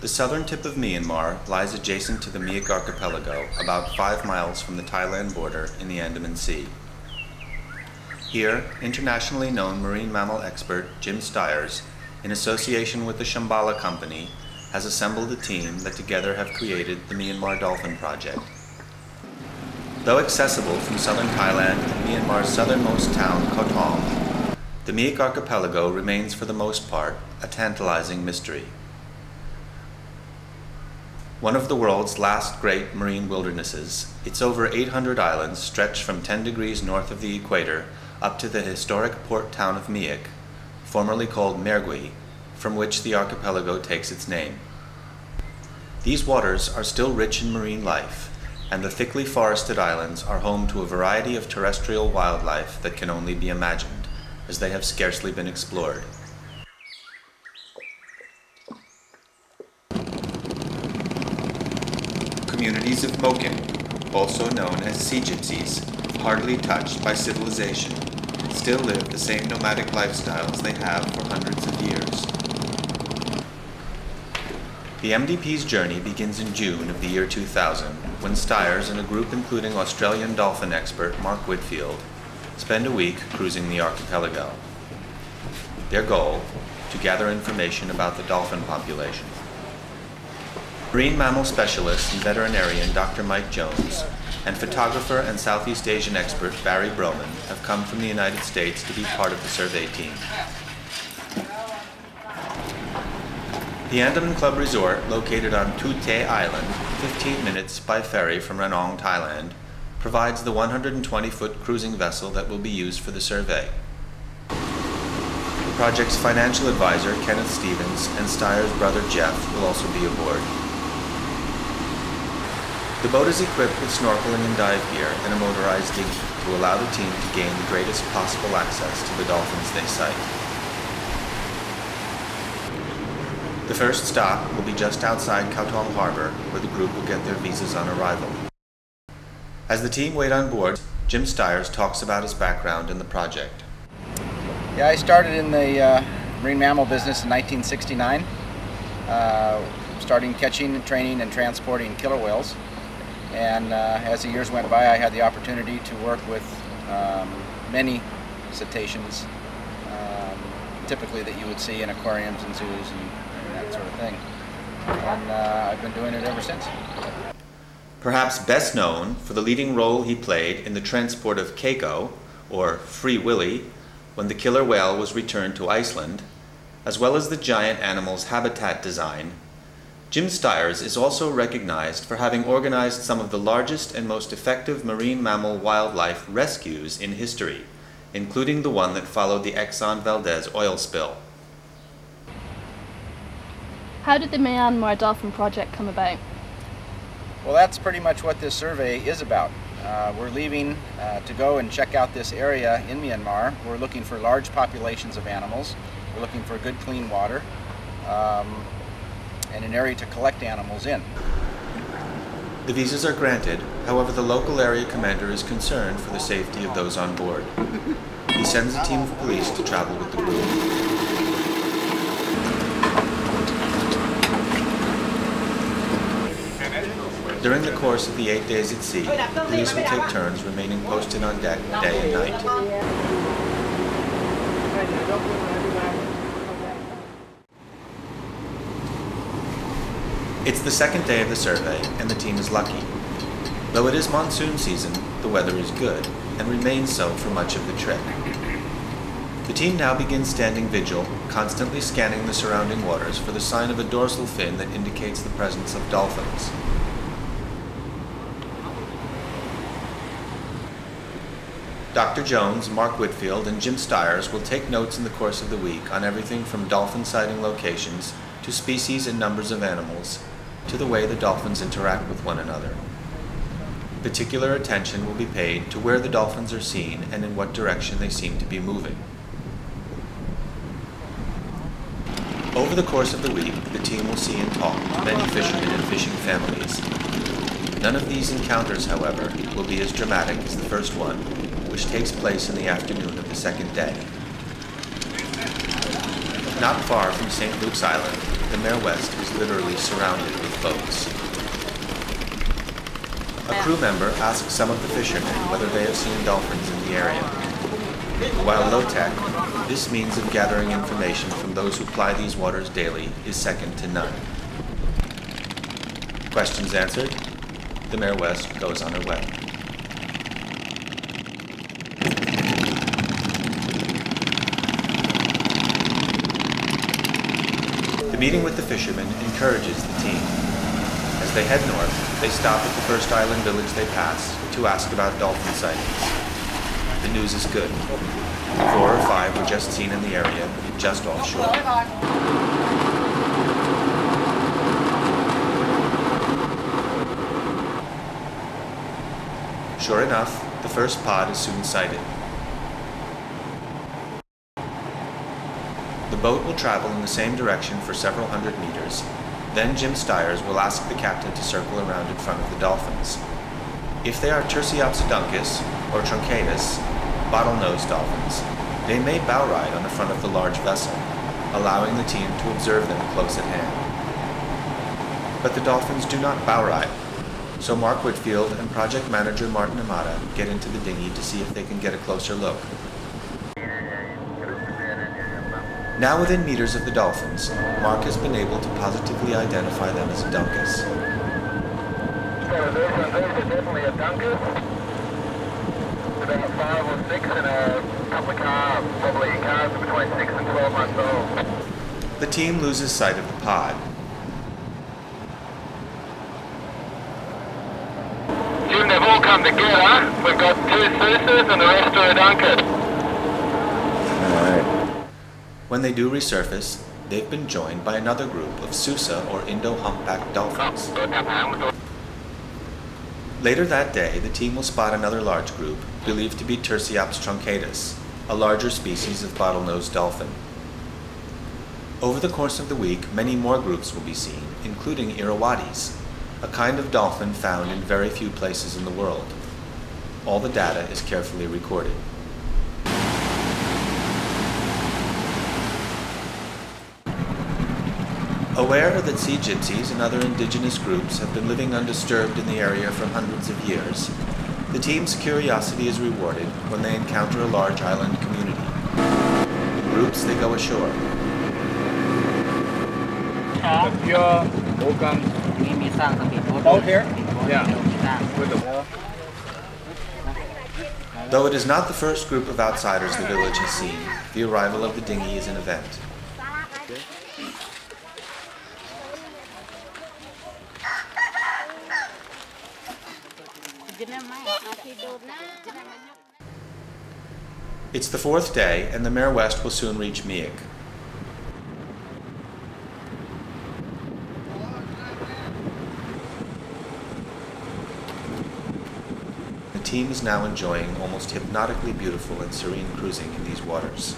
The southern tip of Myanmar lies adjacent to the Myak Archipelago, about 5 miles from the Thailand border in the Andaman Sea. Here, internationally known marine mammal expert Jim Stiers, in association with the Shambhala Company, has assembled a team that together have created the Myanmar Dolphin Project. Though accessible from southern Thailand and Myanmar's southernmost town, Koh Tong, the Myak Archipelago remains for the most part a tantalizing mystery. One of the world's last great marine wildernesses, its over 800 islands stretch from 10 degrees north of the equator up to the historic port town of Myak, formerly called Mergui, from which the archipelago takes its name. These waters are still rich in marine life, and the thickly forested islands are home to a variety of terrestrial wildlife that can only be imagined, as they have scarcely been explored. Communities of Moken, also known as sea gypsies, hardly touched by civilization, still live the same nomadic lifestyles they have for hundreds of years. The MDP's journey begins in June of the year 2000, when Stiers and a group including Australian dolphin expert Mark Whitfield spend a week cruising the archipelago. Their goal, to gather information about the dolphin population. Marine mammal specialist and veterinarian Dr. Mike Jones and photographer and Southeast Asian expert Barry Broman have come from the United States to be part of the survey team. The Andaman Club Resort, located on Tute Island, 15 minutes by ferry from Ranong, Thailand, provides the 120-foot cruising vessel that will be used for the survey. The project's financial advisor, Kenneth Stevens, and Stiers' brother Jeff will also be aboard. The boat is equipped with snorkeling and dive gear and a motorized dinghy to allow the team to gain the greatest possible access to the dolphins they sight. The first stop will be just outside Koh Tong Harbor, where the group will get their visas on arrival. As the team wait on board, Jim Stiers talks about his background in the project. Yeah, I started in the marine mammal business in 1969, starting catching, training, and transporting killer whales. And as the years went by, I had the opportunity to work with many cetaceans, typically that you would see in aquariums and zoos and that sort of thing. And I've been doing it ever since. Perhaps best known for the leading role he played in the transport of Keiko, or Free Willy, when the killer whale was returned to Iceland, as well as the giant animal's habitat design, Jim Stiers is also recognized for having organized some of the largest and most effective marine mammal wildlife rescues in history, including the one that followed the Exxon Valdez oil spill. How did the Myanmar Dolphin Project come about? Well, that's pretty much what this survey is about. We're leaving to go and check out this area in Myanmar. We're looking for large populations of animals. We're looking for good, clean water. And an area to collect animals in. The visas are granted, however the local area commander is concerned for the safety of those on board. He sends a team of police to travel with the group. During the course of the 8 days at sea, police will take turns remaining posted on deck day and night. It's the second day of the survey, and the team is lucky. Though it is monsoon season, the weather is good, and remains so for much of the trip. The team now begins standing vigil, constantly scanning the surrounding waters for the sign of a dorsal fin that indicates the presence of dolphins. Dr. Jones, Mark Whitfield, and Jim Stiers will take notes in the course of the week on everything from dolphin sighting locations to species and numbers of animals, to the way the dolphins interact with one another. Particular attention will be paid to where the dolphins are seen and in what direction they seem to be moving. Over the course of the week, the team will see and talk to many fishermen and fishing families. None of these encounters, however, will be as dramatic as the first one, which takes place in the afternoon of the second day. Not far from St. Luke's Island, the Mare West is literally surrounded with boats. A crew member asks some of the fishermen whether they have seen dolphins in the area. While low-tech, this means of gathering information from those who ply these waters daily is second to none. Questions answered, the Mare West goes on her way. The meeting with the fishermen encourages the team. As they head north, they stop at the first island village they pass to ask about dolphin sightings. The news is good. 4 or 5 were just seen in the area, just offshore. Sure enough, the first pod is soon sighted. The boat will travel in the same direction for several hundred meters. Then Jim Stiers will ask the captain to circle around in front of the dolphins. If they are Tursiopsiduncus or Truncatus, bottlenose dolphins, they may bow ride on the front of the large vessel, allowing the team to observe them close at hand. But the dolphins do not bow ride, so Mark Whitfield and project manager Martin Amata get into the dinghy to see if they can get a closer look. Now within meters of the dolphins, Mark has been able to positively identify them as a Duncus. So those are definitely a Duncus. About 5 or 6 and a couple of calves, probably calves between 6 and 12 months old. The team loses sight of the pod. Jim, they've all come together. We've got 2 Susas and the rest are a Duncus. When they do resurface, they've been joined by another group of Susa or Indo-humpback dolphins. Later that day, the team will spot another large group, believed to be Tursiops truncatus, a larger species of bottlenose dolphin. Over the course of the week, many more groups will be seen, including Irrawaddies, a kind of dolphin found in very few places in the world. All the data is carefully recorded. Aware that sea gypsies and other indigenous groups have been living undisturbed in the area for hundreds of years, the team's curiosity is rewarded when they encounter a large island community. In groups, they go ashore. Boat here? Yeah. Though it is not the first group of outsiders the village has seen, the arrival of the dinghy is an event. It's the 4th day, and the Mare West will soon reach Miak. The team is now enjoying almost hypnotically beautiful and serene cruising in these waters.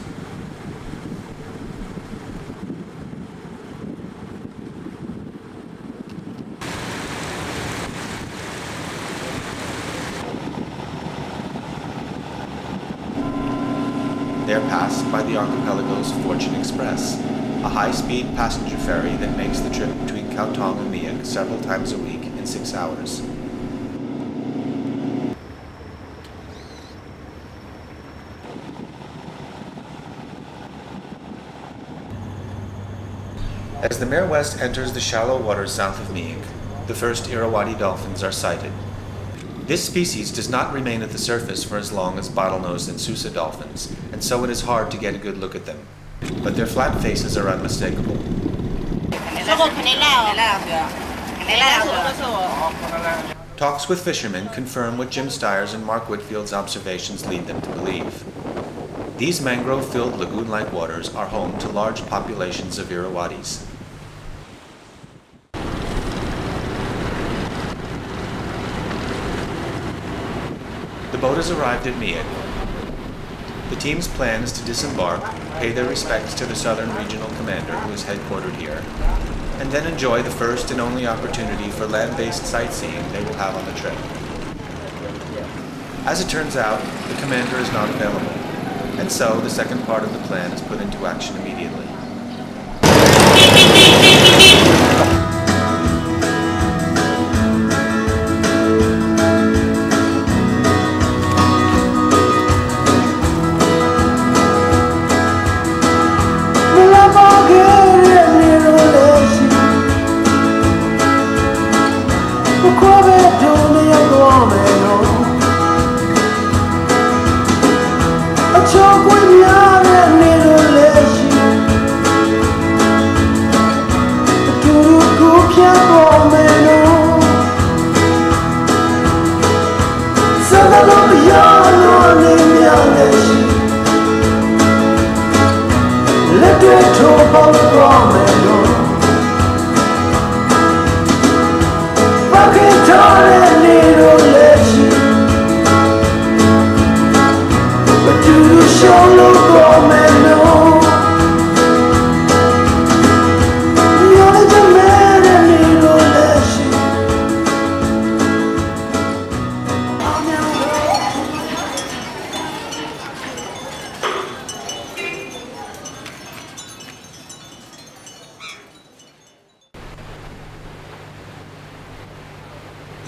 They are passed by the archipelago's Fortune Express, a high-speed passenger ferry that makes the trip between Kautong and Miak several times a week in 6 hours. As the Mare West enters the shallow waters south of Miak, the first Irrawaddy dolphins are sighted. This species does not remain at the surface for as long as bottlenose and Susa dolphins, and so it is hard to get a good look at them. But their flat faces are unmistakable. Talks with fishermen confirm what Jim Stiers and Mark Whitfield's observations lead them to believe. These mangrove-filled lagoon-like waters are home to large populations of Irrawaddies. The boat has arrived at Miak. The team's plan is to disembark, pay their respects to the Southern Regional Commander, who is headquartered here, and then enjoy the first and only opportunity for land-based sightseeing they will have on the trip. As it turns out, the commander is not available, and so the second part of the plan is put into action immediately.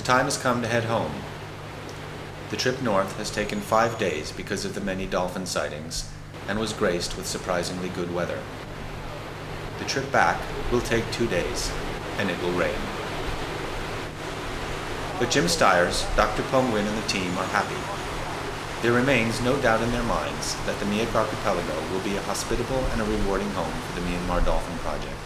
time has come to head home. The trip north has taken 5 days because of the many dolphin sightings and was graced with surprisingly good weather. The trip back will take 2 days, and it will rain. But Jim Stiers, Dr. Peng Win and the team are happy. There remains no doubt in their minds that the Miak Archipelago will be a hospitable and a rewarding home for the Myanmar Dolphin Project.